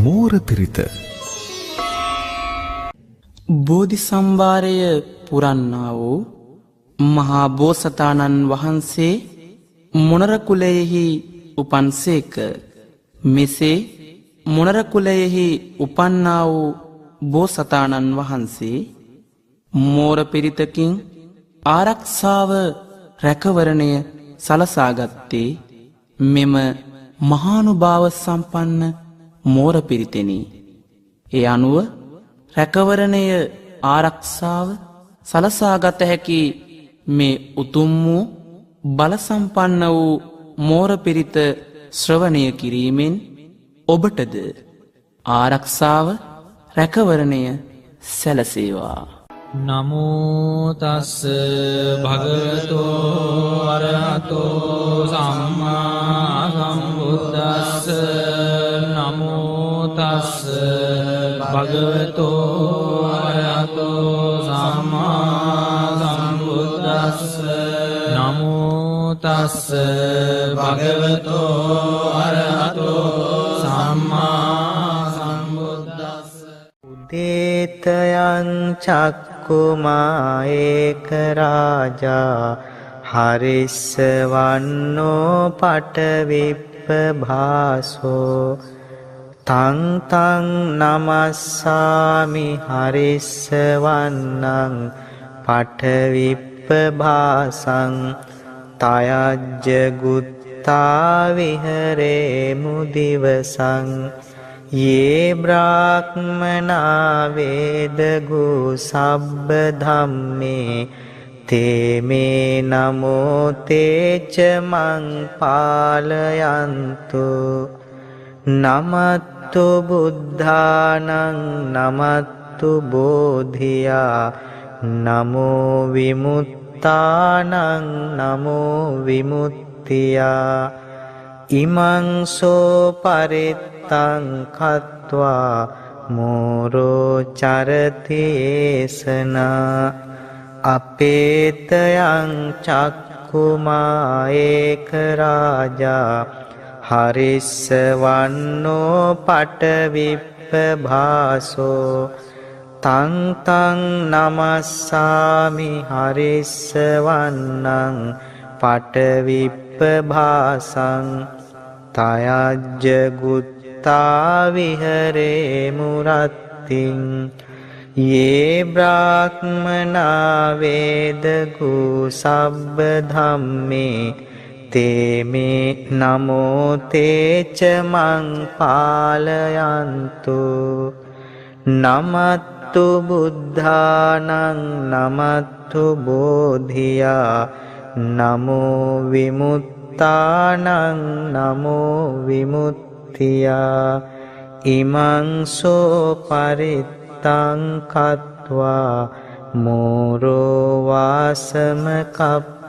මෝර පිරිත. බෝධි සම්භාරය පුරන්නා වූ මහා බෝසතාණන් වහන්සේ මොණර කුලයෙහි උපන්සේක. මෙසේ මොණර කුලයෙහි උපන්නා වූ බෝසතාණන් වහන්සේ මෝර පිරිතකින් ආරක්ෂාව රැකවරණය සලසාගත්තේ මෙම මහානුභාව සම්පන්න මෝර පිරිතෙනි. ඒ අනුව රැකවරණය ආරක්ෂාව සලසාගත හැකි මේ උතුම් වූ බල සම්පන්න වූ මෝර පිරිත ශ්‍රවණය කිරීමෙන් ඔබටද ආරක්ෂාව රැකවරණය සැලසේවා. නමෝ තස්ස භගවතෝ අරහතෝ සම්මා සම්බුද්දස්ස. නමෝ තස්ස භගවතෝ අරහතෝ සම්මා සම්බුද්දස්ස. නමෝ තස්ස භගවතෝ අරහතෝ සම්මා සම්බුද්දස්ස. උදේතයං චක්කුමා ඒක රාජා හරිස්සවන්නෝ පටවිප්පභාසෝ. තං තං නමස්සාමි හරිස්සවන්නං පටවිප්පභාසං. තයජ්ජ ගුත්තා විහරේ මුදිවසං. යේ බ්‍රාහ්මනා වේදගු සබ්බ ධම්මේ තේමේ නමෝ තේච මං පාලයන්තු. නමත්තු බුද්ධානං නමත්තු බෝධියා නමෝ විමුත්තානං නමෝ විමුත්තියා. ඉමං සෝ පරිත්තං කତ୍වා මෝරෝ චරතේසනා. අපේතයං චක්කුමා ඒක රාජා හරිස්සවන්නෝ පටවිප්පභාසෝ. තං තං නමස්සාමි හරිස්සවන්නං පටවිප්පභාසං. තයජ්ජ ගුත්තා විහරේ මුරත්තිං. යේ බ්‍රාහ්මනා වේදගු සබ්බ ධම්මේ තේමේ නමෝ තේච මං පාලයන්තු. නමත්තු බුද්ධානං නමත්තු බෝධියා නමෝ විමුත්තානං නමෝ විමුත්තියා. ඉමං සෝ පරිත්තං කତ୍වා මෝරෝ වාසම කප්පයිති.